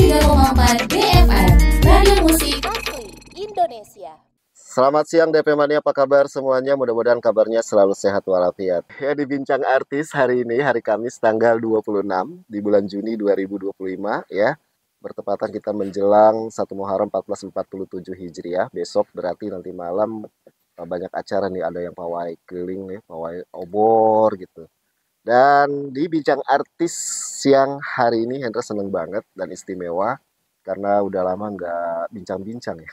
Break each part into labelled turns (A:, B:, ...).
A: 103,4 BFM Radio Musik
B: Asli Indonesia.
C: Selamat siang DP Mania, apa kabar semuanya? Mudah-mudahan kabarnya selalu sehat walafiat. Ya, di Bincang Artis hari ini, hari Kamis tanggal 26 di bulan Juni 2025 ya. Bertepatan kita menjelang 1 Muharram 1447 Hijriah. Besok berarti nanti malam banyak acara nih, ada yang pawai keliling nih, pawai obor gitu. Dan di Bincang Artis siang hari ini Hendra seneng banget dan istimewa karena udah lama nggak bincang-bincang ya.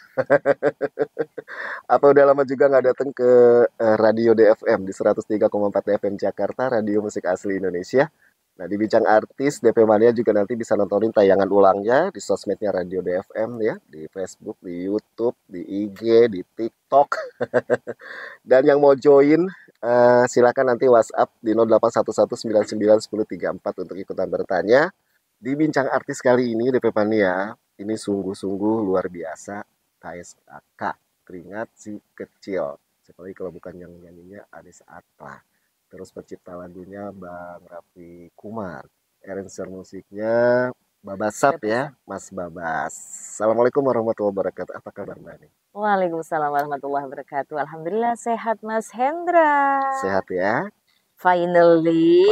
C: Apa udah lama juga nggak datang ke Radio DFM di 103,4 FM Jakarta, Radio Musik Asli Indonesia. Nah, di Bincang Artis, DP Mania juga nanti bisa nontonin tayangan ulangnya di sosmednya Radio DFM ya, di Facebook, di YouTube, di IG, di TikTok. Dan yang mau join, silakan nanti WhatsApp di 0811991034 untuk ikutan bertanya. Di Bincang Artis kali ini, DP Mania, ini sungguh-sungguh luar biasa. KSK, Keringat Si Kecil. Seperti kalau bukan yang nyanyinya Anis Atla. Terus pencipta lagunya Bang Raffi Kumar. Arranger musiknya Babasap ya, Mas Babas. Assalamualaikum warahmatullahi wabarakatuh. Apa kabar Mbak?
B: Waalaikumsalam warahmatullahi wabarakatuh. Alhamdulillah sehat Mas Hendra.
C: Sehat ya?
B: Finally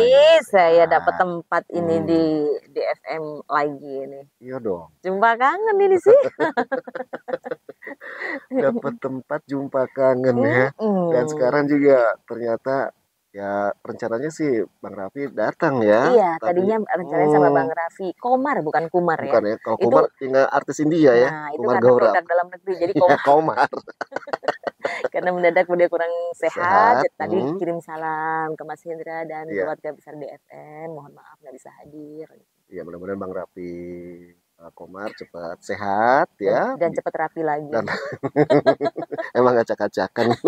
B: saya dapat tempat ini di DFM lagi nih.
C: Iya dong.
B: Jumpa kangen ini sih.
C: Dapat tempat jumpa kangen ya. Dan sekarang juga ternyata ya rencananya sih Bang Raffi datang ya.
B: Iya, tadinya rencananya sama Bang Raffi. Komar bukan Kumar ya.
C: Bukan ya. Kalau Kumar tinggal artis India ya.
B: Nah, itu
C: Kumar
B: karena
C: Gaurap.
B: produk dalam negeri jadi
C: Ya,
B: Komar.
C: Komar.
B: Karena mendadak dia kurang sehat.
C: Sehat,
B: Tadi kirim salam ke Mas Hendra dan
C: Iya.
B: keluarga besar DFM. Mohon maaf nggak bisa hadir.
C: Ya, mudah-mudahan Bang Raffi Komar cepat sehat ya.
B: Dan cepat rapi lagi.
C: Dan emang acak-acakan.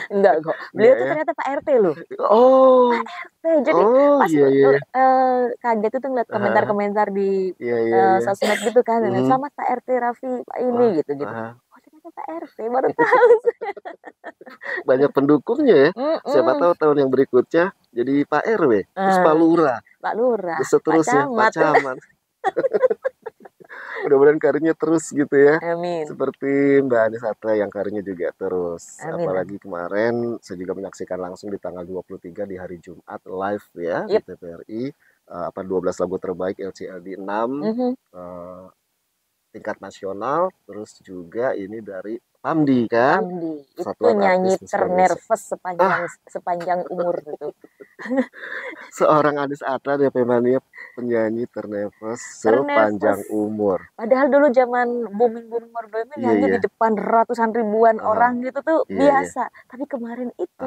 B: Enggak kok. Beliau tuh
C: ya.
B: ternyata Pak RT loh.
C: Oh.
B: Jadi pas
C: iya.
B: kaget itu ngeliat komentar-komentar di
C: Iya.
B: sosmed gitu kan. Selamat Pak RT Raffi, Pak ini gitu-gitu. Oh ternyata Pak RT, baru tahu.
C: Banyak pendukungnya ya. Siapa tahu tahun yang berikutnya jadi Pak RW, terus Pak Lurah,
B: Pak Lurah,
C: seterusnya Pak Camat. Mudah-mudahan karirnya terus gitu ya.
B: Amin.
C: Seperti Mbak Anis Atla yang karirnya juga terus.
B: Amin.
C: Apalagi kemarin saya juga menyaksikan langsung di tanggal 23 di hari Jumat live ya di TVRI 12 lagu terbaik LCLD 6 tingkat nasional, terus juga ini dari Pamdi kan.
B: Pamdi itu
C: Satuan
B: nyanyi
C: Artis
B: ternervous sepanjang umur gitu.
C: Seorang Anis Atla DP Mania penyanyi ternervous sepanjang umur.
B: Padahal dulu zaman booming Mordomo nyanyi di depan ratusan ribuan orang gitu tuh biasa. Tapi kemarin itu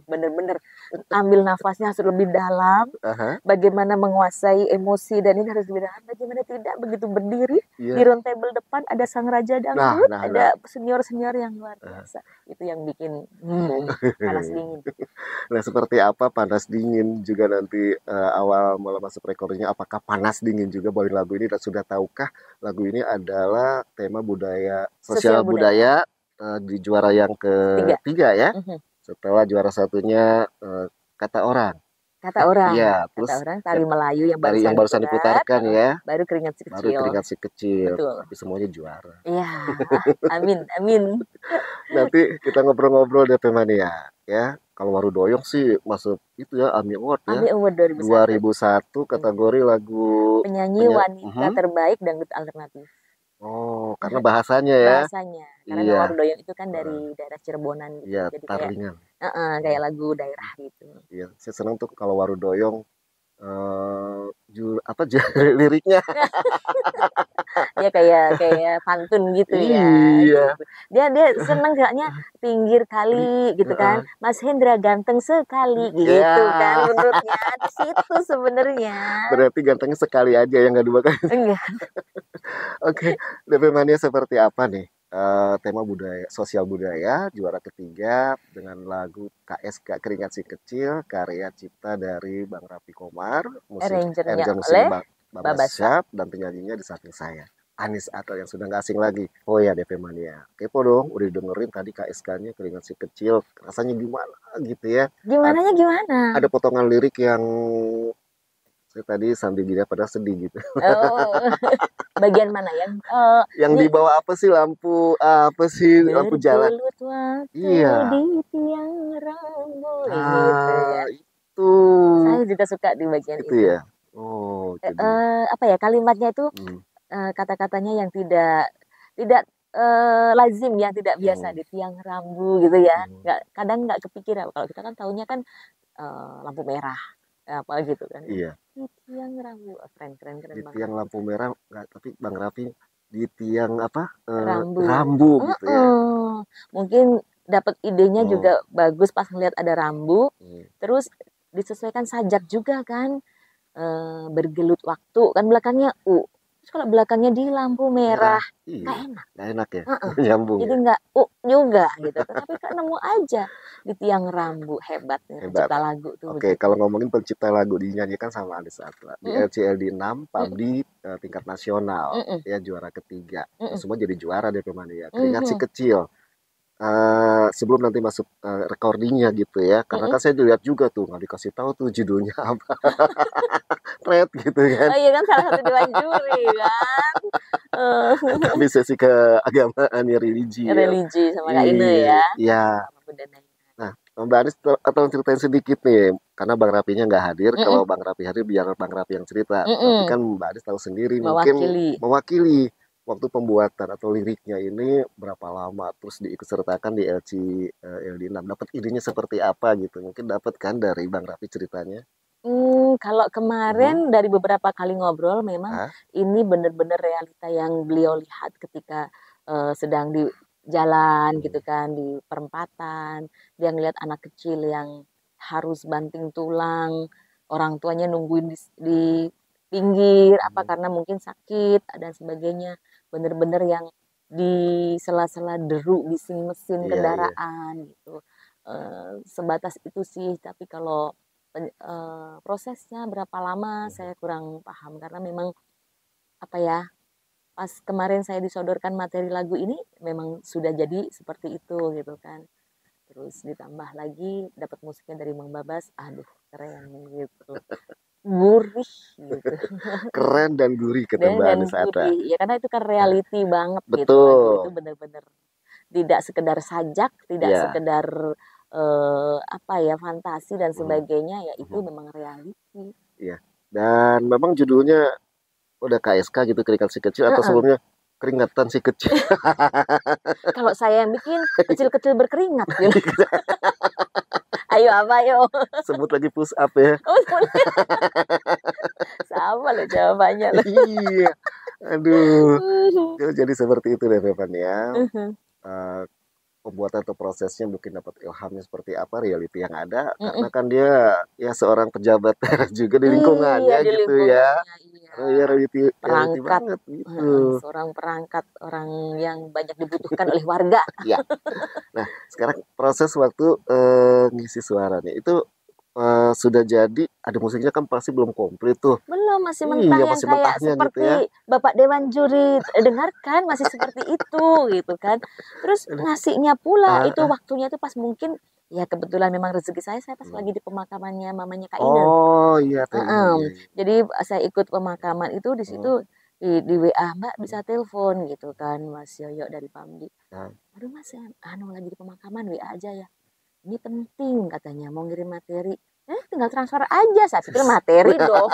B: bener-bener ambil nafasnya harus lebih dalam. Bagaimana menguasai emosi dan ini harus lebih dalam. Bagaimana tidak begitu berdiri di round table depan ada sang raja dangdut, ada senior-senior yang luar biasa. Itu yang bikin panas dingin.
C: Nah, seperti apa panas dingin juga nanti awal mulai masuk rekornya, apakah panas dingin juga bawain lagu ini, dan sudah tahukah lagu ini adalah tema budaya, sosial budaya di juara yang ketiga ya. Setelah juara satunya Kata Orang. Iya, terus
B: Kata Orang Tari Melayu yang
C: barusan diputarkan ya.
B: Baru Keringat Si Kecil.
C: Betul. Tapi semuanya juara.
B: Iya. Amin.
C: Nanti kita ngobrol-ngobrol DP Mania ya. Kalau Warudoyong sih masuk itu ya AMI Award ya.
B: AMI Award
C: 2001 kategori lagu
B: penyanyi wanita terbaik dangdut alternatif.
C: Oh, karena bahasanya ya.
B: Bahasanya. Karena Warudoyong itu kan dari daerah Cirebonan gitu.
C: Iya,
B: jadi
C: Tarlingan.
B: Kayak lagu daerah gitu.
C: Iya, saya senang tuh kalau Warudoyong liriknya.
B: Ya kayak pantun gitu ya.
C: Iya.
B: Dia seneng kayaknya pinggir kali gitu kan. Mas Hendra ganteng sekali gitu kan menurutnya. Di situ sebenarnya.
C: Berarti gantengnya sekali aja ya, nggak dua kali.
B: Enggak.
C: Oke, DP Mania seperti apa nih? Tema budaya, sosial budaya, juara ketiga dengan lagu KSK Keringat Si Kecil, karya cipta dari Bang Raffi Komar, arranger musik Babasap, dan penyanyinya di samping saya, Anis Atla yang sudah nggak asing lagi. Oh ya DP Mania, kepo dong, udah dengerin tadi KSK-nya Keringat Si Kecil, rasanya gimana gitu ya?
B: Gimana?
C: Ada potongan lirik yang saya tadi sambil gini pada sedih gitu.
B: Oh, Bagian mana
C: yang di bawah apa sih lampu jalan?
B: Bergelut waktu
C: Iya.
B: di tiang rambu gitu ya.
C: Itu.
B: Saya juga suka di bagian
C: itu. Ya. Oh,
B: apa ya kalimatnya itu kata-katanya yang tidak lazim, yang tidak biasa di tiang rambu gitu ya. Kadang nggak kepikiran. Kalau kita kan taunya kan lampu merah apa gitu kan.
C: Iya.
B: Di tiang rambu, keren
C: Di
B: banget.
C: tiang lampu merah nggak, tapi Bang Raffi di tiang
B: rambu
C: gitu ya.
B: Mungkin dapat idenya juga bagus pas ngeliat ada rambu. Terus disesuaikan sajak juga kan, bergelut waktu kan belakangnya U. Terus kalau belakangnya di lampu merah,
C: nggak enak ya, nyambung.
B: Jadi nggak juga gitu. Tapi kan nemu aja di tiang rambu. Hebat nih pencipta lagu tuh.
C: Oke, kalau ngomongin pencipta lagu dinyanyikan sama Andis Atla di LCLD 6 PAMDI tingkat nasional, ya juara ketiga. Semua jadi juara DP Mania. Keringat si kecil. Sebelum nanti masuk recordingnya gitu ya, karena kan saya dilihat juga tuh nggak dikasih tahu tuh judulnya apa. Red gitu kan.
B: Oh iya kan, salah satu dewan juri kan.
C: Tapi sesi keagamaan ya, religi
B: sama Kak Ine ya.
C: Iya. Nah, Mbak Anis tolong ceritain sedikit nih, karena Bang Rapinya nggak hadir. Kalau Bang Rapi hadir biar Bang Rapi yang cerita. Tapi kan Mbak Anis tahu sendiri mungkin mewakili waktu pembuatan atau liriknya ini berapa lama, terus diikutsertakan di LD 6. Dapat idenya seperti apa gitu? Mungkin dapat kan dari Bang Rapi ceritanya?
B: Kalau kemarin dari beberapa kali ngobrol, memang ini benar-benar realita yang beliau lihat ketika sedang di jalan gitu kan, di perempatan. Dia ngeliat anak kecil yang harus banting tulang, orang tuanya nungguin di pinggir apa karena mungkin sakit dan sebagainya. Bener-bener yang di sela-sela deru bising mesin kendaraan gitu. Sebatas itu sih. Tapi kalau prosesnya berapa lama saya kurang paham, karena memang apa ya, pas kemarin saya disodorkan materi lagu ini memang sudah jadi seperti itu gitu kan. Terus ditambah lagi dapat musiknya dari Mang Babas, aduh keren gitu. Gurih gitu.
C: Keren dan gurih kata Mbak Anis Atla.
B: Ya karena itu kan reality banget gitu.
C: Betul.
B: Itu benar-benar tidak sekedar sajak, tidak sekedar fantasi dan sebagainya, ya itu memang reality.
C: Iya. Dan memang judulnya udah KSK gitu, keringat si kecil, atau sebelumnya keringatan si kecil.
B: Kalau saya yang bikin kecil-kecil berkeringat gitu. Ayo apa yo?
C: Sebut lagi push up ya.
B: Sama loh jawabannya loh.
C: Iya. Aduh. Jadi seperti itu deh Bevan ya. Pembuatan atau prosesnya mungkin dapat ilhamnya seperti apa, reality yang ada, karena kan dia ya seorang pejabat juga di lingkungannya gitu ya. Ya reality banget gitu.
B: Seorang perangkat, orang yang banyak dibutuhkan oleh warga.
C: Ya. Nah, sekarang proses waktu ngisi suaranya itu sudah jadi, ada musiknya kan pasti belum komplit tuh.
B: Belum, masih mentah, yang masih kayak seperti gitu ya. Bapak Dewan Juri dengarkan masih seperti itu gitu kan. Terus ngasihnya pula itu waktunya itu pas mungkin ya kebetulan memang rezeki saya pas lagi di pemakamannya mamanya Kak Ine.
C: Oh iya.
B: Jadi saya ikut pemakaman itu, di situ di WA, Mbak bisa telepon gitu kan, Mas Yoyo dari Pamdi. Aduh Mas, lagi di pemakaman, WA aja ya. Ini penting katanya, mau ngirim materi. Tinggal transfer aja, saat itu materi dong.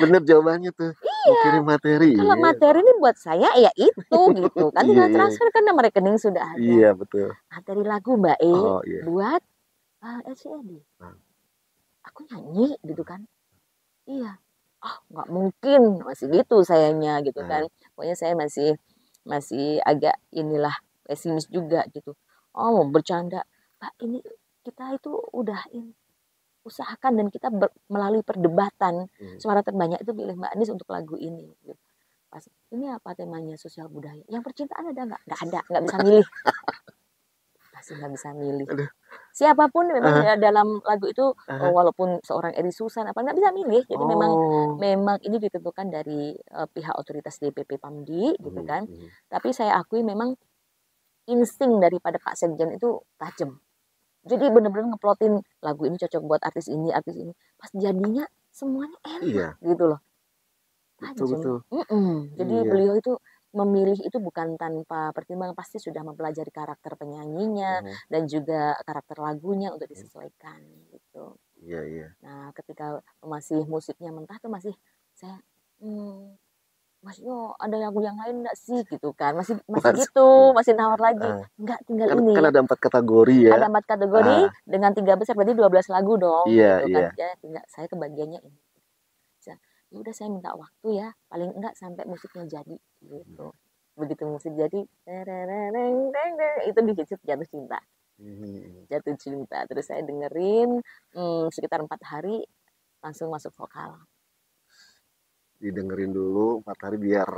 C: Bener jawabannya tuh. Iya. Kirim materi.
B: Kalau materi ini buat saya ya itu gitu kan, tinggal transfer kan nama rekening sudah ada.
C: Iya betul.
B: Materi lagu Mbak buat LCD. Aku nyanyi gitu kan. Iya. Nggak mungkin, masih gitu sayanya gitu kan. Pokoknya saya masih agak inilah pesimis juga gitu. Mau bercanda, Pak, ini kita itu udah usahakan dan kita melalui perdebatan suara terbanyak itu pilih Mbak Anis untuk lagu ini. Pas ini apa temanya, sosial budaya. Yang percintaan ada nggak? Nggak ada, nggak bisa milih. Masih nggak bisa milih. Siapapun memang dalam lagu itu, walaupun seorang Eri Susan apa nggak bisa milih. Jadi memang ini ditentukan dari pihak otoritas DPP Pamdi gitu kan. Tapi saya akui memang insting daripada Pak Sekjen itu tajam. Jadi benar-benar ngeplotin lagu ini cocok buat artis ini. Pas jadinya semuanya enak gitu loh.
C: Betul.
B: Jadi beliau itu memilih itu bukan tanpa pertimbangan, pasti sudah mempelajari karakter penyanyinya dan juga karakter lagunya untuk disesuaikan gitu.
C: Iya.
B: Nah, ketika masih musiknya mentah tuh masih saya Mas Yo ada lagu yang lain enggak sih gitu kan, masih gitu, masih nawar lagi, enggak tinggal ini
C: kan ada 4 kategori ya,
B: ada 4 kategori dengan 3 besar berarti 12 lagu dong gitu kan, ya tinggal saya kebagiannya ini. Ya udah saya minta waktu ya, paling enggak sampai musiknya jadi gitu. Begitu musik jadi itu dicicip jatuh cinta. Jatuh cinta, terus saya dengerin sekitar 4 hari langsung masuk vokal.
C: Didengerin dulu 4 hari biar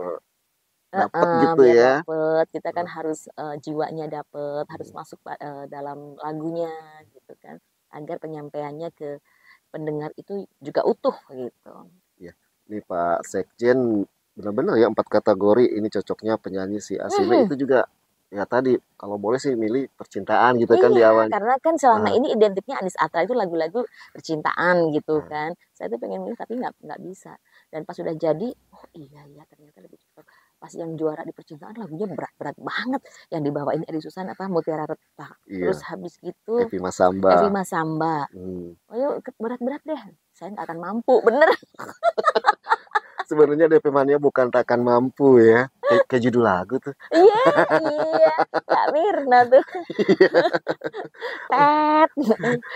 C: dapet gitu ya.
B: Dapet, kita kan harus jiwanya dapet, harus masuk dalam lagunya gitu kan, agar penyampaiannya ke pendengar itu juga utuh gitu.
C: Ya, ini Pak Sekjen benar-benar ya 4 kategori ini cocoknya penyanyi si Asime itu juga ya tadi kalau boleh sih milih percintaan gitu kan di awal.
B: Karena kan selama ini identiknya Anis Atra itu lagu-lagu percintaan gitu kan. Saya tuh pengen milih tapi nggak bisa. Dan pas sudah jadi, oh iya ternyata lebih cocok. Pas yang juara di percintaan lagunya berat-berat banget. Yang dibawain Edi Susan Mutiara Retak. Terus habis gitu
C: Evi Masamba.
B: Oh yuk berat-berat deh. Saya nggak akan mampu, bener.
C: Sebenarnya DP Mania bukan takkan mampu ya, kayak judul lagu tuh.
B: Iya, Kak Mirna tuh.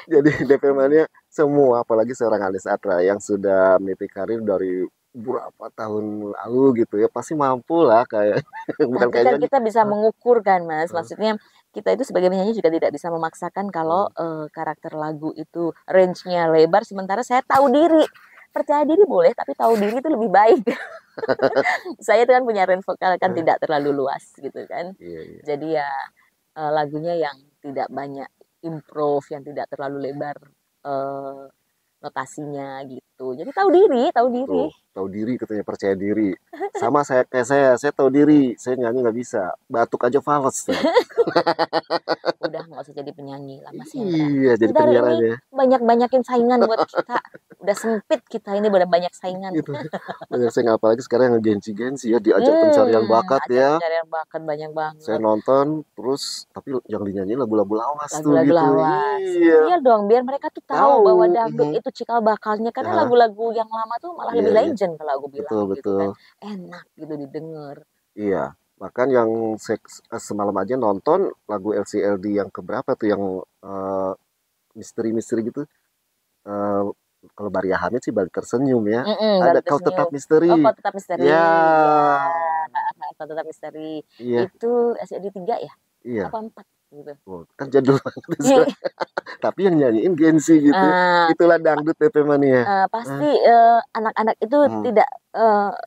C: Jadi DP Mania semua, apalagi seorang Anis Atra yang sudah meniti karir dari berapa tahun lalu gitu ya, pasti mampu lah kayak.
B: Bukan kan kita bisa mengukur kan Mas, maksudnya kita itu sebagai penyanyi juga tidak bisa memaksakan kalau karakter lagu itu range-nya lebar, sementara saya tahu diri. Percaya diri boleh, tapi tahu diri itu lebih baik. Saya itu kan punya range vokal kan tidak terlalu luas gitu kan. Jadi ya lagunya yang tidak banyak improve, yang tidak terlalu lebar notasinya gitu. Jadi tahu diri.
C: Tahu diri katanya, percaya diri. Sama kayak saya tahu diri, saya nyanyi nggak bisa. Batuk aja fals.
B: Udah nggak usah jadi penyanyi lah Mas
C: Hendra. Iya, jadi penyiar aja.
B: Banyak-banyakin saingan buat kita. Udah sempit kita ini, udah banyak saingan.
C: Gitu. Banyak saingan, apalagi sekarang yang gensi ya, diajak pencarian bakat ya.
B: Pencarian bakat banyak banget.
C: Saya nonton terus, tapi yang dinyanyi lagu-lagu lawas tuh
B: gitu.
C: Lawas.
B: Iya dong, biar mereka tuh tahu bahwa dangdut itu cikal bakalnya, karena lagu-lagu yang lama tuh malah lebih legend kalau aku bilang gitu kan. Enak gitu didengar.
C: Iya. Bahkan yang semalam aja nonton lagu LCLD yang keberapa tuh yang misteri-misteri gitu. Kalau Maria Hamid sih Balik Tersenyum ya. Ada Kau Tetap Misteri.
B: Oh, Kau Tetap Misteri.
C: Ya.
B: Kau Tetap Misteri. Itu LCLD 3 ya?
C: Iya.
B: Apa 4 gitu.
C: Kan jadul banget. Tapi yang nyanyiin gensi gitu. Itulah dangdut DP Mania.
B: Pasti anak-anak itu tidak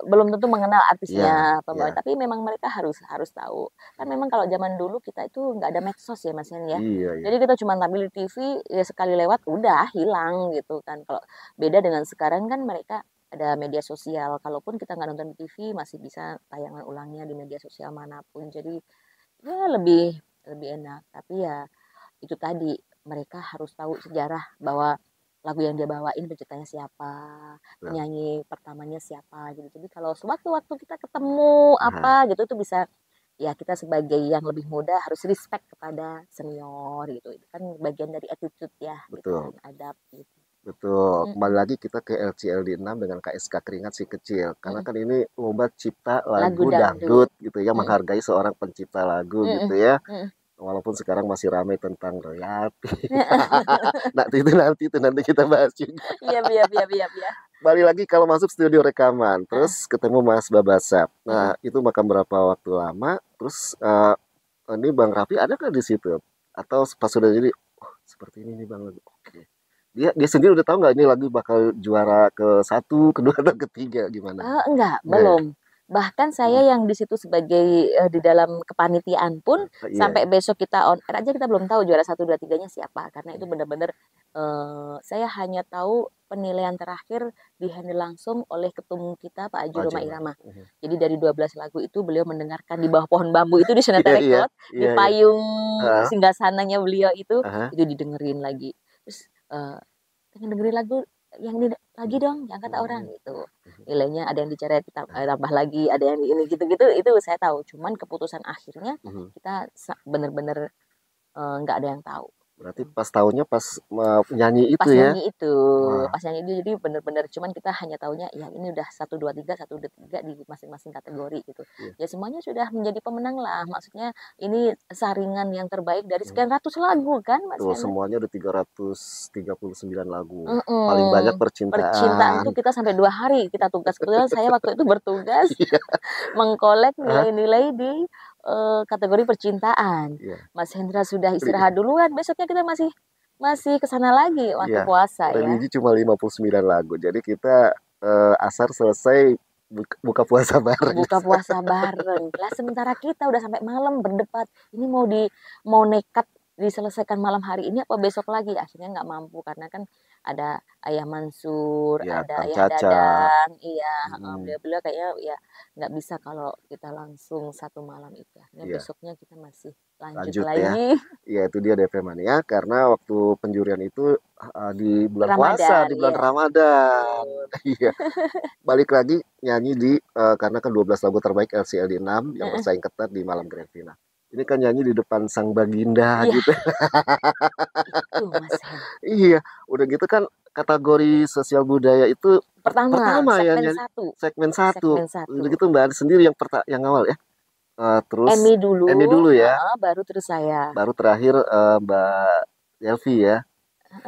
B: belum tentu mengenal artisnya pembawa, tapi memang mereka harus tahu. Kan memang kalau zaman dulu kita itu nggak ada medsos ya Mas Hen ya. Jadi kita cuma tampil di TV ya, sekali lewat udah hilang gitu kan. Kalau beda dengan sekarang kan mereka ada media sosial. Kalaupun kita nggak nonton di TV masih bisa tayangan ulangnya di media sosial manapun. Jadi ya lebih enak. Tapi ya itu tadi, mereka harus tahu sejarah bahwa lagu yang dia bawain penciptanya siapa, penyanyi pertamanya siapa gitu. Jadi kalau sewaktu-waktu kita ketemu apa gitu tuh bisa, ya kita sebagai yang lebih muda harus respect kepada senior gitu. Itu kan bagian dari attitude ya,
C: betul.
B: Gitu, adab gitu.
C: Betul. Kembali lagi kita ke LCLD 6 dengan KSK Keringat Si Kecil. Karena kan ini lomba cipta lagu dangdut gitu ya, menghargai seorang pencipta lagu gitu ya. Walaupun sekarang masih ramai tentang royalti. nanti kita bahas juga.
B: Iya.
C: Balik lagi kalau masuk studio rekaman, terus ketemu Mas Babasap. Nah, itu makan berapa waktu lama? Terus ini Bang Raffi ada nggak di situ? Atau pas sudah jadi, seperti ini nih Bang. Oke. Dia sendiri udah tahu nggak ini lagi bakal juara ke-1, kedua atau ketiga gimana?
B: Enggak, belum. Bahkan saya yang di situ sebagai di dalam kepanitiaan pun sampai besok kita on air aja kita belum tahu juara 1, 2, 3-nya siapa, karena itu benar-benar saya hanya tahu penilaian terakhir dihandle langsung oleh ketum kita Pak Aji Roma Irama. Jadi dari 12 lagu itu beliau mendengarkan di bawah pohon bambu itu di Sonata Record, di payung singgasananya beliau itu didengerin lagi. Terus pengen dengerin lagu yang ini lagi dong, yang kata orang gitu. Nilainya ada yang dicoret tambah lagi, ada yang ini gitu-gitu, itu saya tahu. Cuman keputusan akhirnya kita bener-bener nggak ada yang tahu.
C: Berarti pas tahunnya pas nyanyi itu
B: pas
C: ya?
B: Nyanyi itu, pas nyanyi itu, jadi bener-bener cuman kita hanya taunya ya ini udah 1, 2, 3 di masing-masing kategori gitu. Ya semuanya sudah menjadi pemenang lah. Maksudnya ini saringan yang terbaik dari sekian ratus lagu kan, Mas
C: Tuh,
B: Hendra?
C: semuanya udah 339 lagu. Paling banyak percintaan.
B: Percintaan tuh kita sampai 2 hari kita tugas. Kebetulan saya waktu itu bertugas mengkolek nilai-nilai di kategori percintaan. Mas Hendra sudah istirahat duluan, besoknya kita masih kesana lagi waktu puasa ya.
C: Religi cuma 59 lagu. Jadi kita asar selesai buka puasa bareng.
B: Buka puasa bareng. Lah sementara kita udah sampai malam berdebat. Ini mau nekat diselesaikan malam hari ini apa besok lagi? Akhirnya nggak mampu karena kan ada Ayah Mansur, ada Ayah Dadan, beliau kayaknya ya nggak bisa kalau kita langsung satu malam itu. Besoknya kita masih lanjut lagi.
C: Iya itu dia DP Mania karena waktu penjurian itu di bulan puasa, di bulan Ramadan. Iya. Balik lagi nyanyi di karena kan 12 lagu terbaik LCLD 6 yang bersaing ketat di malam grand final. Ini kan nyanyi di depan sang baginda gitu.
B: Itu Mas.
C: Iya, udah gitu kan kategori sosial budaya itu pertama ya, segmen 1. Udah gitu Mbak Adi sendiri yang awal ya. Terus
B: Emi dulu
C: ya.
B: Baru terus saya.
C: Baru terakhir Mbak Elvi ya.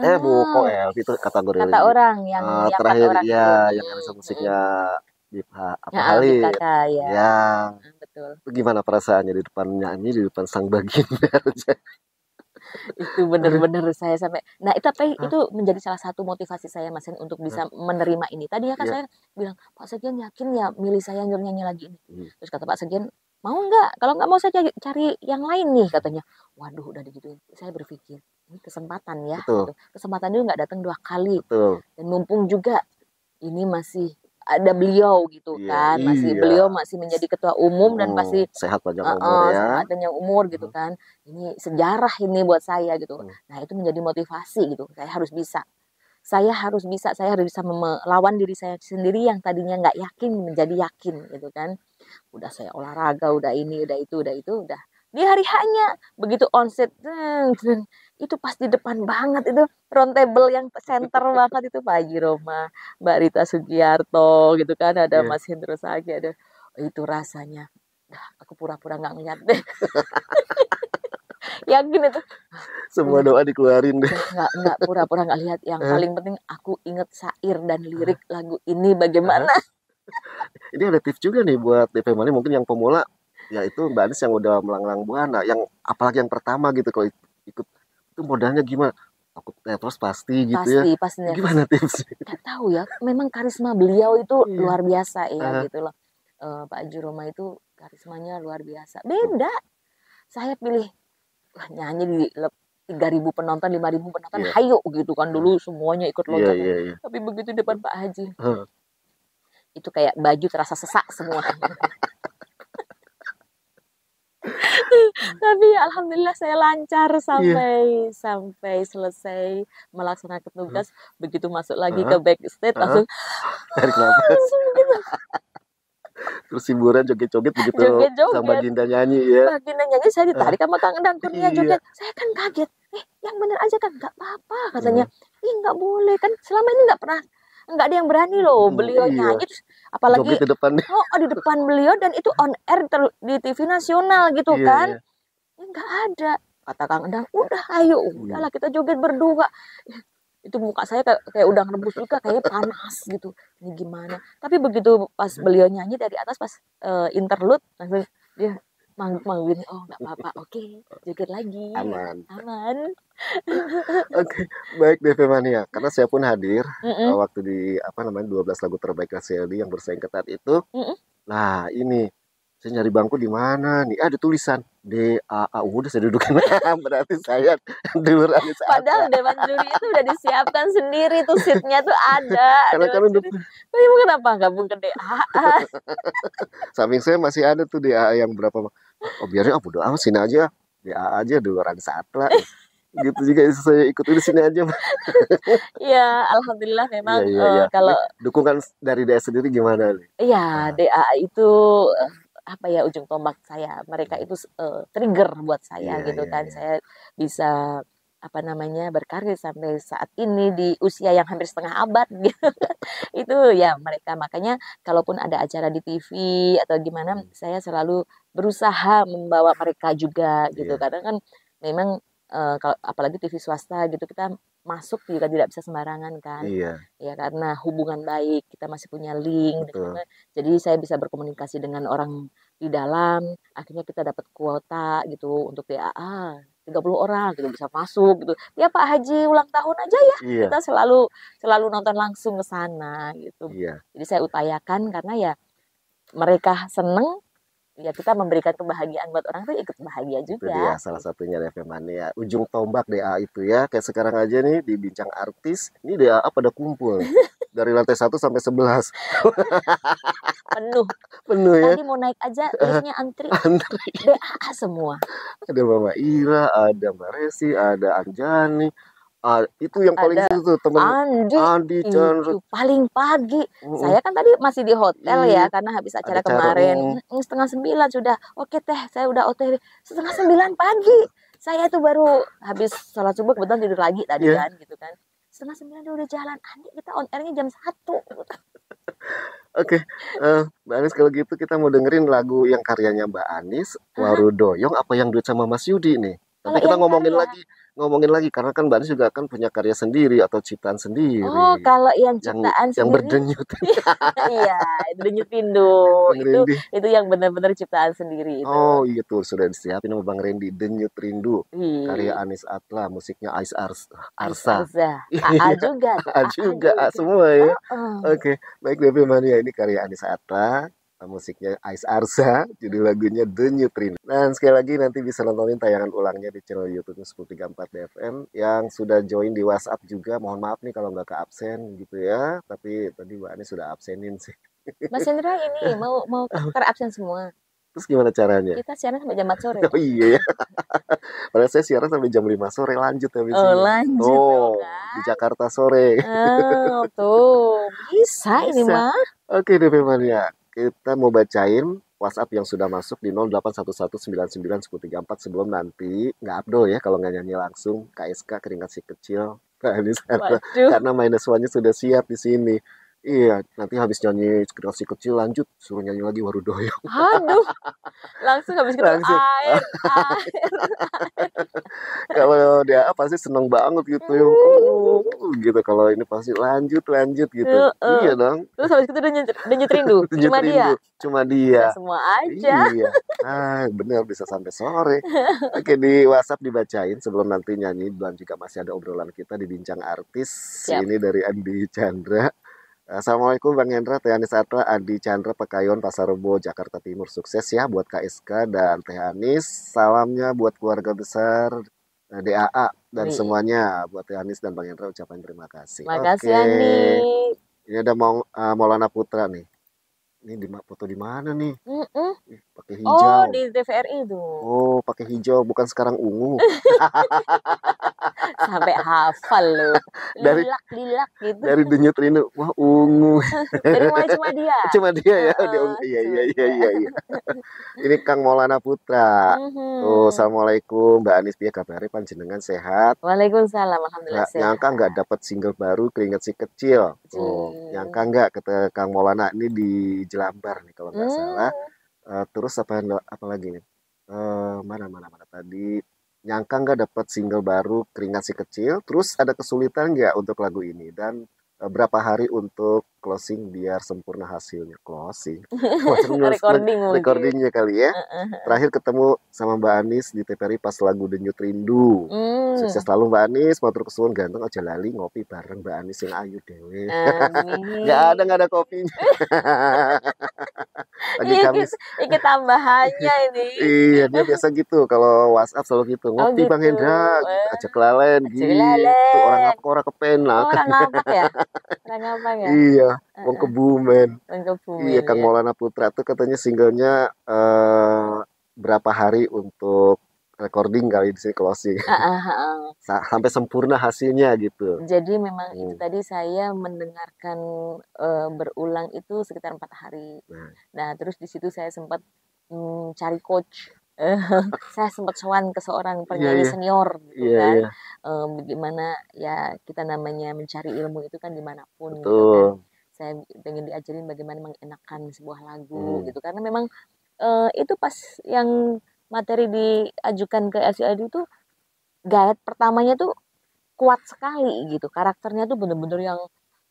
C: Kok Elvi itu kategori
B: kata orang yang
C: terakhir
B: orang
C: ya, yang musiknya Halid. Ya.
B: Betul.
C: Itu gimana perasaannya di depan nyanyi di depan sang baginda?
B: Itu benar-benar saya sampai. Nah, itu menjadi salah satu motivasi saya Mas untuk bisa menerima ini. Tadinya kan saya bilang, Pak Sekjen yakin ya milih saya nyanyi lagi ini. Terus kata Pak Sekjen, mau nggak? Kalau nggak mau saya cari yang lain nih katanya. Waduh, udah digituin. Saya berpikir, ini kesempatan ya. Gitu. Kesempatan itu nggak datang 2 kali. Dan mumpung juga ini masih ada beliau gitu kan, beliau masih menjadi ketua umum dan pasti
C: sehat panjang umur ya.
B: Sehat panjang umur gitu kan. Ini sejarah ini buat saya gitu. Nah, itu menjadi motivasi gitu. Saya harus bisa. Saya harus bisa melawan diri saya sendiri yang tadinya nggak yakin menjadi yakin gitu kan. Udah saya olahraga, udah ini, udah itu, udah. Di hari hanya begitu onset itu pas di depan banget itu round table yang center banget itu Pak Haji Roma, Mbak Rita Sugiarto gitu kan, ada Mas Hendro Sagi, ada itu rasanya aku pura-pura nggak ngeliat deh. Yakin itu
C: semua doa dikeluarin deh.
B: Nggak pura-pura nggak lihat. Yang paling penting aku inget syair dan lirik lagu ini bagaimana.
C: Ini ada tips juga nih buat DP Mania mungkin yang pemula. Ya itu Mbak Anis yang udah melanglang buana, yang apalagi yang pertama gitu kalau ikut itu modalnya gimana? Takut terus pasti gitu ya.
B: Pasti.
C: Gimana tipsnya?
B: Gak tahu ya, memang karisma beliau itu luar biasa ya gitu loh. Pak Haji Roma itu karismanya luar biasa. Beda. Saya pilih nyanyi di 3.000 penonton, 5.000 penonton, hayo gitu kan dulu semuanya ikut loncat. Tapi begitu depan Pak Haji, itu kayak baju terasa sesak semua. Tapi alhamdulillah saya lancar sampai selesai melaksanakan tugas. Begitu masuk lagi ke backstage langsung
C: tarik nafas. Gitu. Terus hiburan joget-joget begitu sang baginda nyanyi ya.
B: Baginda nyanyi saya ditarik sama Kang Endang Kurnia joget. Saya kan kaget. Yang bener aja kan nggak apa-apa katanya. Nggak boleh kan selama ini nggak ada yang berani loh beliau nyanyi terus apalagi di depan beliau dan itu on air di TV nasional gitu kan. Nggak ada kata Kang Endang, udah ayo udahlah kita joget berdua. Itu muka saya kayak udah ngerebus juga, kayak panas gitu, ini gimana. Tapi begitu pas beliau nyanyi dari atas pas interlude langsung dia manggil gini, oh nggak apa-apa, oke, joget lagi, aman.
C: Oke, baik DP Mania, karena saya pun hadir waktu di 12 lagu terbaik LCLD yang bersaing ketat itu. Nah ini saya nyari bangku di mana nih? Ada tulisan DAA. Udah saya dudukin. Berarti saya duluan.
B: Padahal Dewan Juri itu udah disiapkan sendiri tuh seatnya tuh ada.
C: Karena kan udah.
B: Tapi kenapa gabung ke DAA?
C: Samping saya masih ada tuh DAA yang berapa? Oh biarin bodo amat sini aja. DAA aja duluan saat lah. Gitu juga saya ikut di sini aja.
B: Iya, alhamdulillah memang kalau
C: dukungan dari DA sendiri gimana nih?
B: Iya, DA itu apa ya, ujung tombak saya. Mereka itu trigger buat saya gitu kan. Saya bisa apa namanya berkarir sampai saat ini di usia yang hampir setengah abad gitu. Itu ya mereka, makanya kalaupun ada acara di TV atau gimana, saya selalu berusaha membawa mereka juga gitu. Karena kan memang kalau apalagi TV swasta gitu, kita masuk juga tidak bisa sembarangan kan. Ya karena hubungan baik, kita masih punya link gitu. Jadi saya bisa berkomunikasi dengan orang di dalam, akhirnya kita dapat kuota gitu untuk DAA 30 orang gitu bisa masuk gitu. Ya Pak Haji ulang tahun aja ya, kita selalu nonton langsung ke sana gitu. Jadi saya upayakan karena ya mereka seneng, ya kita memberikan kebahagiaan buat orang tuh ikut bahagia juga. Itu
C: dia salah satunya DP Mania. Ujung tombak DA itu ya. Kayak sekarang aja nih di Bincang Artis, ini DA pada kumpul. Dari lantai 1 sampai 11. Penuh ya.
B: Tadi mau naik aja liftnya antri. DA semua.
C: Ada Mama Ira, ada Mbak Resi, ada Anjani. Itu yang paling itu temen
B: Andi itu paling pagi. Saya kan tadi masih di hotel ya karena habis acara kemarin. 8:30 sudah. Oke teh, saya udah OTW 8:30 pagi. Saya tuh baru habis sholat subuh, kebetulan tidur lagi tadi kan gitu kan. 8:30 dia udah jalan. Andi, kita on airnya jam 1.
C: Oke, Mbak Anis, kalau gitu kita mau dengerin lagu yang karyanya Mbak Anis, Warudoyong, apa yang duet sama Mas Yudi nih. Tapi kita ngomongin lagi karena kan Mbak Anis juga kan punya karya sendiri atau ciptaan sendiri.
B: Oh, kalau yang ciptaan
C: yang
B: sendiri.
C: berdenyut.
B: Iya, Denyut Rindu. Itu yang benar-benar ciptaan sendiri itu.
C: Oh, iya tuh sudah disiapin sama Bang Randy, Denyut Rindu. Karya Anis Atla, musiknya Ais Arsa.
B: AA juga.
C: AA juga, semua ya. Oke, baik DP Mania, ini karya Anis Atla. Musiknya Ais Arsa, judul lagunya Denyut Rindu. Dan sekali lagi nanti bisa nontonin tayangan ulangnya di channel YouTube 1034 BFM. Yang sudah join di WhatsApp juga, mohon maaf nih kalau nggak ke absen gitu ya. Tapi tadi Mbak Ani sudah absenin sih.
B: Mas Hendra ini mau terabsen semua.
C: Terus gimana caranya?
B: Kita siaran sampai jam 4 sore.
C: Oh iya ya. Padahal saya siaran sampai jam 5 sore lanjut habis ini.
B: Lanjut.
C: Di Jakarta sore.
B: Tuh. Bisa ini mah.
C: Oke DP Mania. Kita mau bacain WhatsApp yang sudah masuk di 0811991034 sebelum nanti nggak upload ya kalau nggak nyanyi langsung. KSK Keringat Si Kecil. Karena minus one-nya sudah siap di sini. Iya, nanti habis nyanyi Keringat Si Kecil lanjut suruh nyanyi lagi Warudoyong.
B: Aduh, langsung habis ketemu air.
C: Kalau dia pasti seneng banget gitu ya. Gitu kalau ini pasti lanjut gitu. Iya dong.
B: Terus habis itu Denyut Rindu.
C: Cuma dia.
B: Semua aja.
C: Iya. Bener bisa sampai sore. Oke, di WhatsApp dibacain sebelum nanti nyanyi, dan juga masih ada obrolan kita di Bincang Artis. Ini dari Andi Chandra. Assalamualaikum Bang Hendra, Teh Anis Atla, Adi Chandra, Pekayon, Pasar Rebo, Jakarta Timur. Sukses ya buat KSK dan Teh Anis. Salamnya buat keluarga besar DAA dan semuanya. Buat Teh Anis dan Bang Hendra ucapan terima kasih.
B: Makasih Ani.
C: Ini ada Maulana Putra nih. Ini foto di mana nih? Pakai hijau.
B: Oh, di TVRI itu.
C: Oh, pakai hijau, bukan sekarang ungu.
B: Sampai hafal loh. Lilak gitu.
C: Dari Denyut Rindu, wah ungu.
B: Dari mulai cuma dia.
C: Ya. Iya. Ini Kang Maulana Putra. Assalamualaikum Mbak Anis, piye kabare panjenengan sehat?
B: Waalaikumsalam, alhamdulillah sehat.
C: Nyangka nggak dapat single baru Keringat Si Kecil. Nyangka nggak kata Kang Maulana, ini di Jelambar nih kalau nggak salah. Terus apa lagi nih? Mana tadi? Nyangka nggak dapat single baru Keringat Si Kecil. Terus ada kesulitan nggak untuk lagu ini? Dan berapa hari untuk closing biar sempurna hasilnya? Closing? Recordingnya kali ya. Terakhir ketemu sama Mbak Anis di TVRI pas lagu Denyut Rindu. Sukses selalu Mbak Anis, matur kesuwun ganteng aja lali ngopi bareng Mbak Anis yang ayu dewe. Nggak ada kopinya. Lagi Kamis.
B: Ini tambahannya ini.
C: Iya, dia biasa gitu. Kalau WhatsApp selalu gitu. Ngopi Bang Hendra, ajak lalen gitu. Orang kepen lah.
B: Orang ngapak ya?
C: Iya, Wong Kebumen. Iya, Kang Maulana Putra tuh katanya singlenya berapa hari untuk recording kali di sini closing. Sampai sempurna hasilnya gitu.
B: Jadi memang itu tadi saya mendengarkan berulang itu sekitar 4 hari. Nah, terus di situ saya sempat cari coach. Saya sempat sowan ke seorang penyanyi senior gitu kan. Bagaimana ya kita namanya mencari ilmu itu kan dimanapun gitu kan. Saya pengen diajarin bagaimana mengenakan sebuah lagu gitu, karena memang itu pas yang materi diajukan ke LCD itu guide pertamanya tuh kuat sekali gitu, karakternya tuh bener-bener yang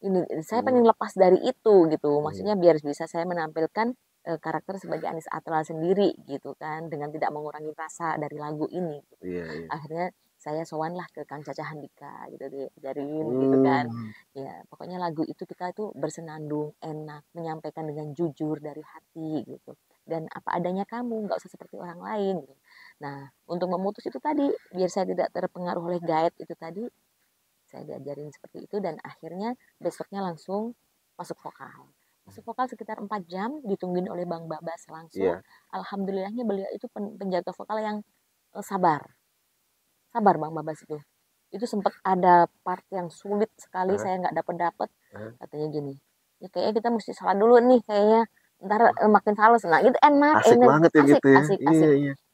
B: ini saya pengen lepas dari itu gitu, maksudnya biar bisa saya menampilkan karakter sebagai Anis Atral sendiri gitu kan, dengan tidak mengurangi rasa dari lagu ini gitu. Akhirnya saya sowan lah ke Kang Caca Handika gitu, diajarin gitu kan ya, pokoknya lagu itu kita tuh bersenandung, enak, menyampaikan dengan jujur dari hati gitu, dan apa adanya kamu, nggak usah seperti orang lain gitu. Nah, untuk memutus itu tadi, biar saya tidak terpengaruh oleh guide itu tadi, saya diajarin seperti itu, dan akhirnya besoknya langsung masuk vokal. Masuk vokal sekitar 4 jam, ditungguin oleh Bang Babas langsung. Alhamdulillahnya beliau itu penjaga vokal yang sabar. Sabar Bang Babas itu. Itu sempat ada part yang sulit sekali, saya nggak dapet. Katanya gini, ya kayaknya kita mesti salah dulu nih, kayaknya ntar makin fals. Nah itu enak,
C: asik banget ya, gitu ya.
B: Asik.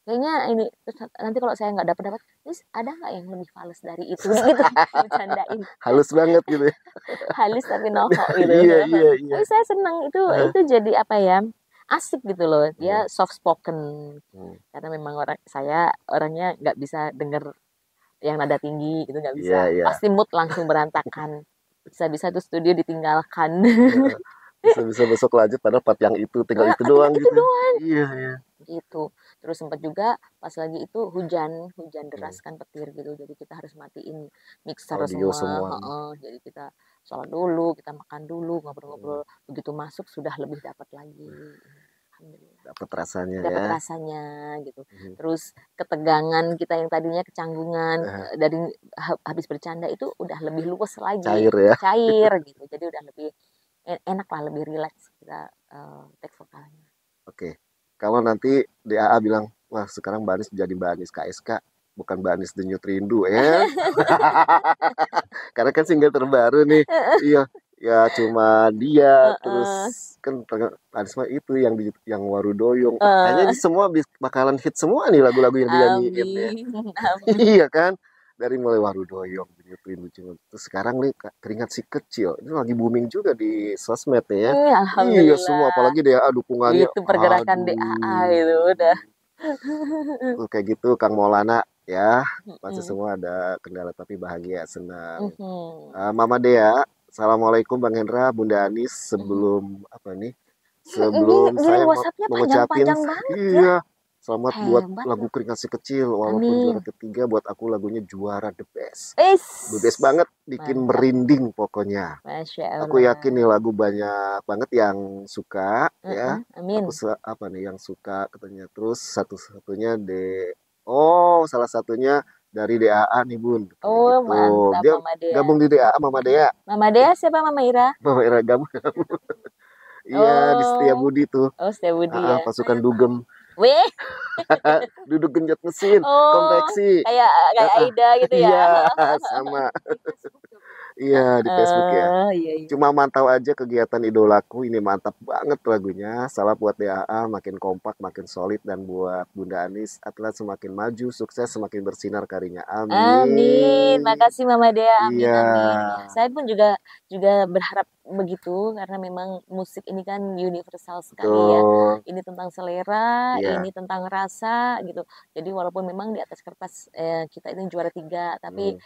B: Kayaknya ini terus nanti kalau saya nggak dapat terus ada nggak yang lebih fals dari itu gitu, bercandain.
C: Halus banget gitu ya.
B: Halus tapi nohok gitu. Tapi saya senang itu jadi apa ya, asik gitu loh, dia soft spoken karena memang saya orangnya nggak bisa denger yang nada tinggi gitu, nggak bisa, pasti mood langsung berantakan, bisa tuh studio ditinggalkan.
C: Bisa besok lanjut pada part yang itu, tinggal itu doang gitu. Iya.
B: Gitu. Terus sempat juga pas lagi itu hujan deras kan, petir gitu, jadi kita harus matiin mixer semua. Jadi kita sholat dulu, kita makan dulu, ngobrol-ngobrol, begitu masuk sudah lebih dapat lagi. Alhamdulillah.
C: Dapat rasanya
B: gitu. Terus ketegangan kita yang tadinya kecanggungan dari habis bercanda itu udah lebih luwes lagi. Cair gitu. Jadi udah lebih enak lah, lebih rileks kita take vokalnya.
C: Oke. Kalau nanti DAA bilang, wah sekarang Mbak Anis jadi Mbak Anis KSK, bukan Mbak Anis Denyut Rindu ya. Karena kan single terbaru nih. Ya cuma dia, terus kan Anis mah itu yang Warudoyong. Kayaknya semua bakalan hit semua nih lagu-lagu yang dia nyanyiin ya. Iya kan? Dari mulai Warudoyong, Denyut Rindu, terus sekarang nih Keringat Si Kecil, ini lagi booming juga di sosmed ya. Iya semua, apalagi DAA dukungannya.
B: Itu pergerakan DAA itu udah.
C: Kayak gitu Kang Maulana ya, masih semua ada kendala tapi bahagia, senang. Mama Dea, assalamualaikum Bang Hendra, Bunda Anis, sebelum sebelum saya mengucapin selamat buat lagu Keringat Si Kecil, walaupun juara ketiga, buat aku lagunya juara the best. The best banget, bikin merinding pokoknya.
B: Masya Allah.
C: Aku yakin nih lagu banyak banget yang suka ya.
B: Amin.
C: Aku yang suka katanya. Terus salah satunya dari DAA nih Bun.
B: Gitu. Mantap.
C: Dia
B: Mama Dea.
C: gabung di DAA, Mama Dea.
B: Mama Dea siapa? Mama Ira?
C: Mama Ira gabung. Iya, di Setiabudi tuh.
B: Setiabudi ya.
C: Pasukan Dugem.
B: Weh.
C: Duduk genjot mesin, konveksi.
B: Kayak Aida gitu ya.
C: Iya, sama. Iya, di Facebook ya.
B: Iya.
C: Cuma mantau aja kegiatan idolaku, ini mantap banget lagunya. Salam buat DAA, makin kompak, makin solid, dan buat Bunda Anis, atlet semakin maju, sukses, semakin bersinar karirnya. Amin.
B: Makasih Mama Dea. Amin.
C: Iya.
B: Amin. Saya pun juga berharap begitu, karena memang musik ini kan universal sekali ya. Ini tentang selera, ini tentang rasa gitu. Jadi walaupun memang di atas kertas kita ini juara 3, tapi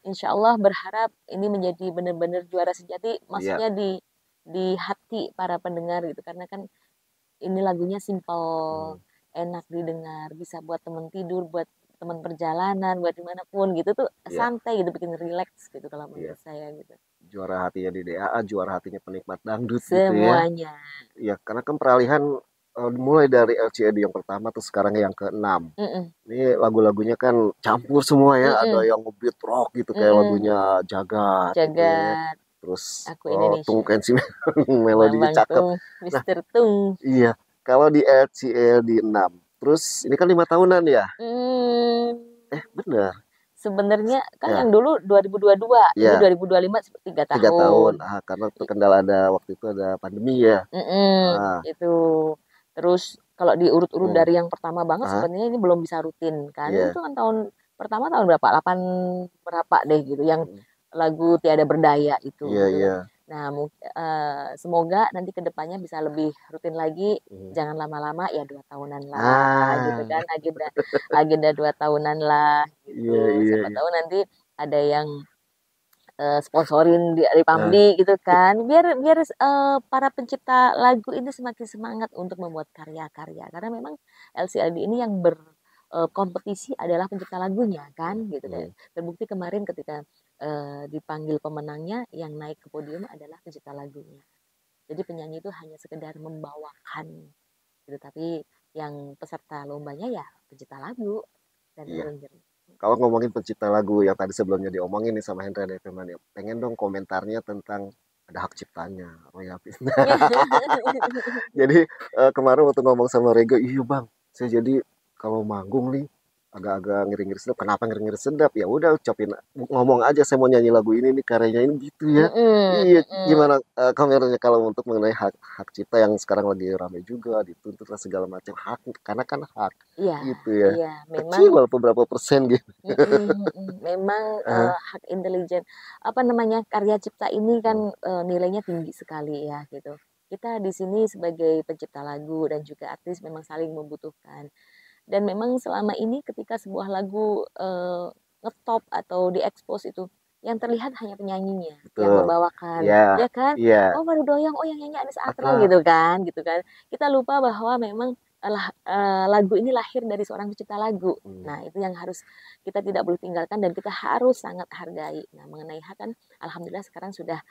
B: insya Allah berharap ini menjadi benar-benar juara sejati, maksudnya di hati para pendengar gitu, karena kan ini lagunya simple, enak didengar, bisa buat teman tidur, buat teman perjalanan, buat dimanapun gitu tuh santai gitu, bikin relax gitu kalau menurut saya gitu.
C: Juara hatinya di DAA, juara hatinya penikmat dangdut
B: semuanya.
C: Gitu ya. Karena kan peralihan mulai dari LCD yang pertama tuh sekarang yang ke-6. Ini lagu-lagunya kan campur semua ya, ada yang ngebeat rock gitu kayak lagunya Jagat. Gitu ya. Terus Tungken Si melodinya cakep.
B: Mr. Tung.
C: Iya, kalau di LCD 6 Terus ini kan 5 tahunan ya? Benar.
B: Sebenarnya kan yang dulu 2022, ini 2025 3 tahun.
C: 3 tahun. Karena terkendala waktu itu ada pandemi ya.
B: Itu. Terus kalau diurut-urut dari yang pertama banget sebenarnya ini belum bisa rutin kan. Itu kan tahun pertama tahun berapa? 8 berapa deh gitu yang lagu Tiada Berdaya itu. Nah, semoga nanti kedepannya bisa lebih rutin lagi, jangan lama-lama ya 2 tahunan lah, gitu kan, agenda 2 tahunan lah, gitu. Siapa tahu nanti ada yang sponsorin dari Pamdi gitu kan, biar para pencipta lagu ini semakin semangat untuk membuat karya-karya, karena memang LCLD ini yang kompetisi adalah pencipta lagunya kan, gitu kan. Terbukti kemarin ketika dipanggil pemenangnya, yang naik ke podium adalah pencipta lagunya. Jadi penyanyi itu hanya sekedar membawakan gitu, tapi yang peserta lombanya ya pencipta lagu dan arranger.
C: Kalau ngomongin pencipta lagu yang tadi sebelumnya diomongin nih sama Hendra DP Mania, pengen dong komentarnya tentang ada hak ciptanya, royalti. Jadi kemarin waktu ngomong sama Rego, iya bang, saya jadi kalau manggung nih agak-agak ngiri-ngiri sedap. Kenapa ngiri-ngiri sedap? Ya udah ucapin, ngomong aja saya mau nyanyi lagu ini nih, karyanya ini gitu ya. Iya, gimana kameranya kalau untuk mengenai hak cipta yang sekarang lagi rame juga, dituntut lah segala macam hak, karena kan hak gitu ya.
B: Iya, memang
C: kecil walaupun berapa persen gitu.
B: Memang hak intelijen, apa namanya, karya cipta ini kan nilainya tinggi sekali ya gitu. Kita di sini sebagai pencipta lagu dan juga artis memang saling membutuhkan. Dan memang selama ini ketika sebuah lagu ngetop atau diekspos itu, yang terlihat hanya penyanyinya yang membawakan, ya kan? Oh baru doyong, oh yang nyanyi Anis Atra gitu kan. Kita lupa bahwa memang lagu ini lahir dari seorang pencipta lagu. Nah itu yang harus kita tidak boleh tinggalkan dan kita harus sangat hargai. Nah mengenai hak kan, alhamdulillah sekarang sudah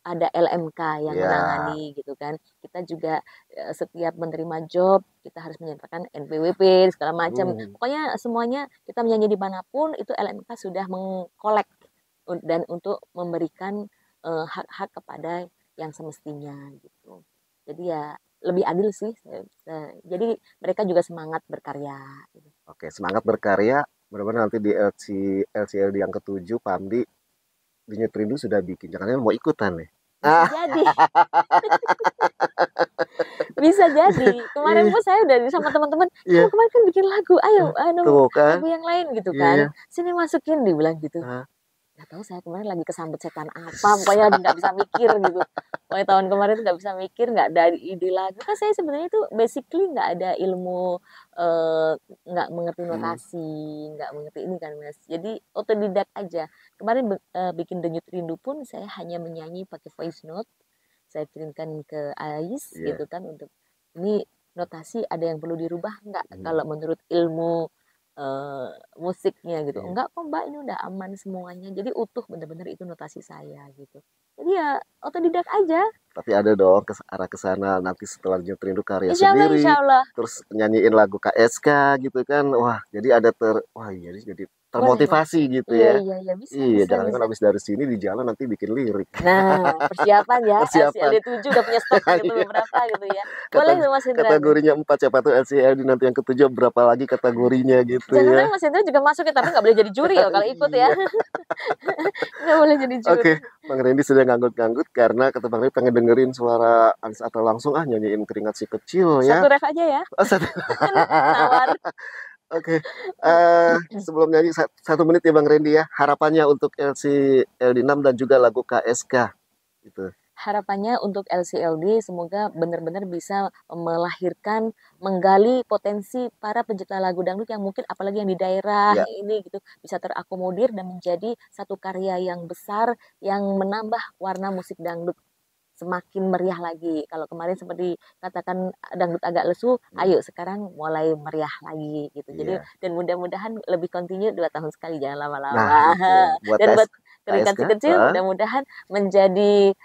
B: ada LMK yang menangani gitu kan. Kita juga setiap menerima job kita harus menyertakan NPWP segala macam. Pokoknya semuanya kita menyanyi dimanapun itu LMK sudah mengkolek dan untuk memberikan hak-hak kepada yang semestinya gitu. Jadi ya lebih adil sih. Jadi mereka juga semangat berkarya. Gitu.
C: Oke, semangat berkarya. Mudah-mudahan nanti di LCLD yang ke-7 Pamdi Denyut Rindu sudah bikin. Jangan mau ikutan nih.
B: Bisa jadi. Bisa jadi. Kemarin pun saya udah sama teman-teman, kemarin kan bikin lagu, ayo lagu yang lain gitu kan. Sini masukin, dibilang gitu. Gak tahu saya kemarin lagi kesambet setan apa, pokoknya lagi nggak bisa mikir gitu. Pokoknya tahun kemarin tuh nggak bisa mikir, nggak ada ide lagu. Kan saya sebenarnya tuh basically nggak ada ilmu, nggak mengerti notasi, nggak mengerti ini kan mas. Jadi otodidak aja. Kemarin bikin Denyut Rindu pun saya hanya menyanyi pakai voice note. Saya kirimkan ke Ais gitu kan untuk ini notasi ada yang perlu dirubah nggak? Kalau menurut ilmu musiknya gitu, enggak kok mbak, ini udah aman semuanya, jadi utuh bener-bener itu notasi saya gitu. Jadi ya otodidak aja.
C: Tapi ada dong arah ke sana nanti setelah Denyut Rindu karya sendiri, terus nyanyiin lagu KSK gitu kan, wah jadi ada jadi termotivasi gitu ya.
B: Iya, bisa,
C: jangan kan habis dari sini di jalan nanti bikin lirik.
B: Nah, persiapan ya. LCLD 7 udah punya stok gitu beberapa gitu ya. Boleh tuh Mas Hendra.
C: Kategorinya 4, siapa tuh LCLD nanti yang ke-7 berapa lagi kategorinya gitu.
B: Jangan Mas Hendra juga masuk ya, tapi nggak boleh jadi juri ya kalau ikut ya. Nggak boleh jadi juri.
C: Oke, Bang Randy sudah nganggut-nganggut karena kata Bang Randy pengen dengerin suara Anis Atra langsung nyanyiin Keringat Si Kecil ya.
B: Satu ref aja ya. Nawar.
C: Oke, sebelum nyanyi 1 menit ya Bang Randy ya, harapannya untuk LCLD 6 dan juga lagu KSK gitu.
B: Harapannya untuk LCLD semoga benar-benar bisa melahirkan, menggali potensi para pencipta lagu dangdut yang mungkin apalagi yang di daerah ini gitu bisa terakomodir dan menjadi satu karya yang besar yang menambah warna musik dangdut semakin meriah lagi. Kalau kemarin seperti katakan dangdut agak lesu, ayo sekarang mulai meriah lagi gitu. Jadi dan mudah-mudahan lebih continue 2 tahun sekali, jangan lama-lama. Dan buat Keringat si kecil mudah-mudahan menjadi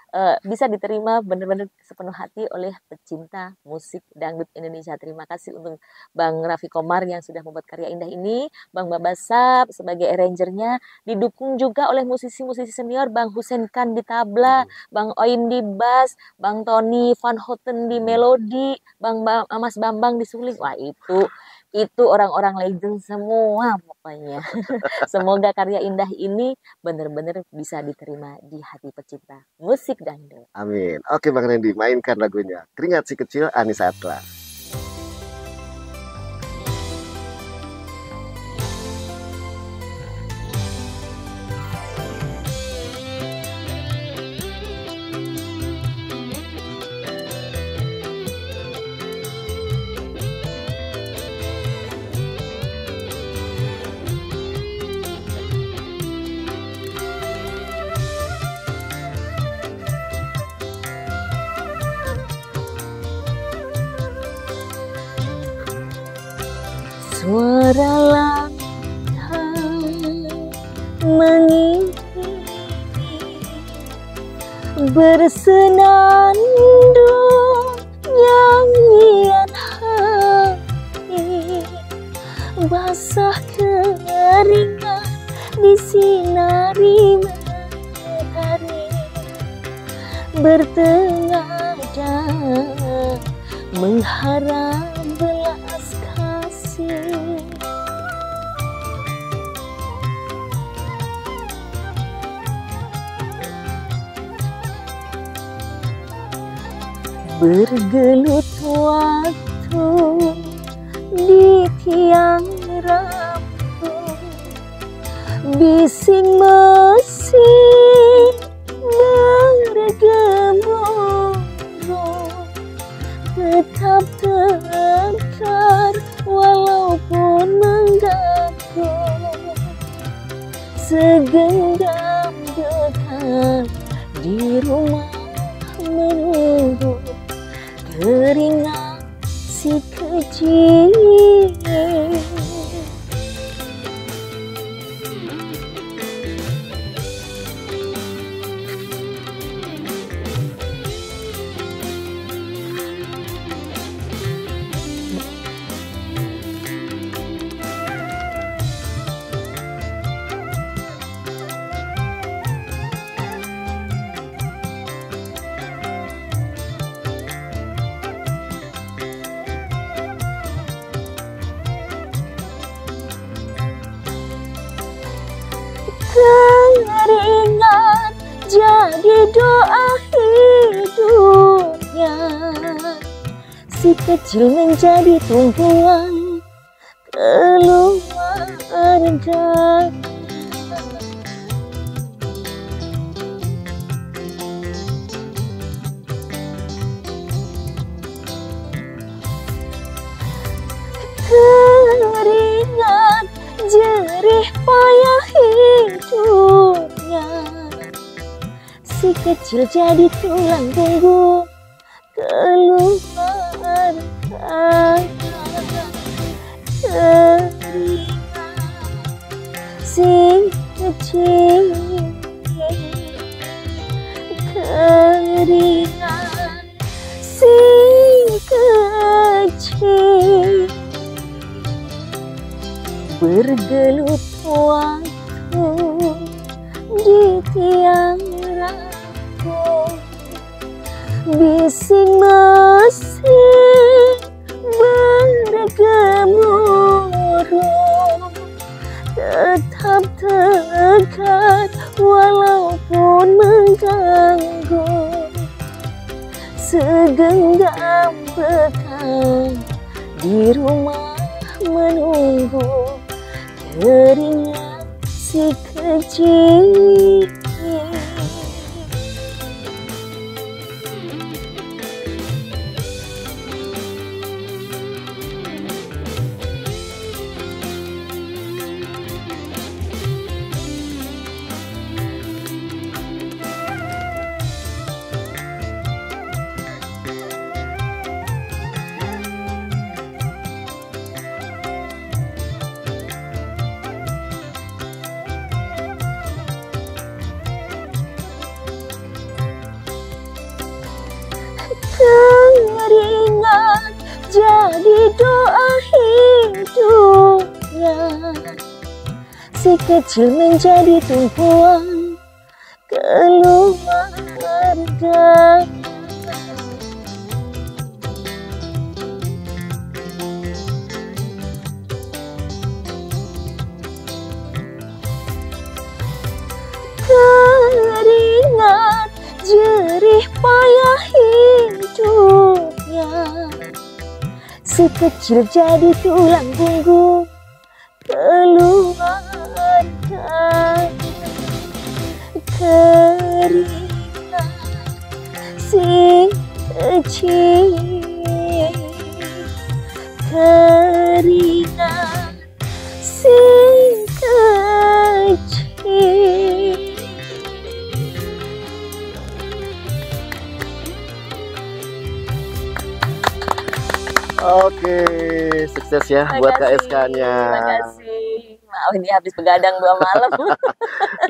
B: bisa diterima benar-benar sepenuh hati oleh pecinta musik dangdut Indonesia. Terima kasih untuk Bang Raffi Komar yang sudah membuat karya indah ini, Bang Babasap sebagai arrangernya, didukung juga oleh musisi-musisi senior, Bang Hussein Khan di tabla, Bang Oim di bass, Bang Tony Van Houten di melodi, Bang Mas Bambang di suling. Wah, itu orang-orang legend semua pokoknya. Semoga karya indah ini benar-benar bisa diterima di hati pecinta musik dangdut.
C: Amin. Oke Bang Randy, mainkan lagunya Keringat Si Kecil Anissa Atlas.
B: Suara lautan mengiringi bersenandung nyanyian hati, basah keringat disinari matahari, bertengadah mengharap belas kasih. Bergelut waktu di tiang rambut, bising mesin bergemuruh, tetap tegar walaupun mengganggu, segenggam dekat di rumah menunggu keringat si kecil. Keringat jadi doa hidupnya, si kecil menjadi tumpuan keluarga. Keringat jerih payah hidupnya, si kecil jadi tulang punggung keluarga. Keringat si kecil, keringat si kecil, bergelut waktu di tiang rambut, bising mesin bergemuruh, tetap dekat walaupun mengganggu, segenggam bekal di rumah menunggu keringat si kecil. jadi doa hidupnya, si kecil menjadi tumpuan keluarga. Keringat jerih payah hidupnya, si kecil jadi tulang punggung keluarga. Keringat si kecil, keringat si kecil.
C: Oke, sukses ya buat KSK-nya.
B: Terima kasih. Maaf ini habis begadang 2 malam.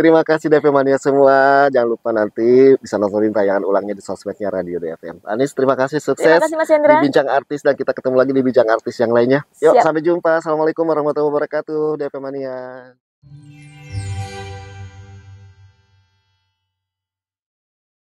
C: Terima kasih DP Mania semua. Jangan lupa nanti bisa nontonin tayangan ulangnya di sosmednya Radio DFM. Anis, terima kasih, sukses.
B: Terima kasih Mas Hendra.
C: Di Bincang Artis, dan kita ketemu lagi di Bincang Artis yang lainnya. Yuk,
B: Siap.
C: sampai jumpa. Assalamualaikum warahmatullahi wabarakatuh, DP Mania.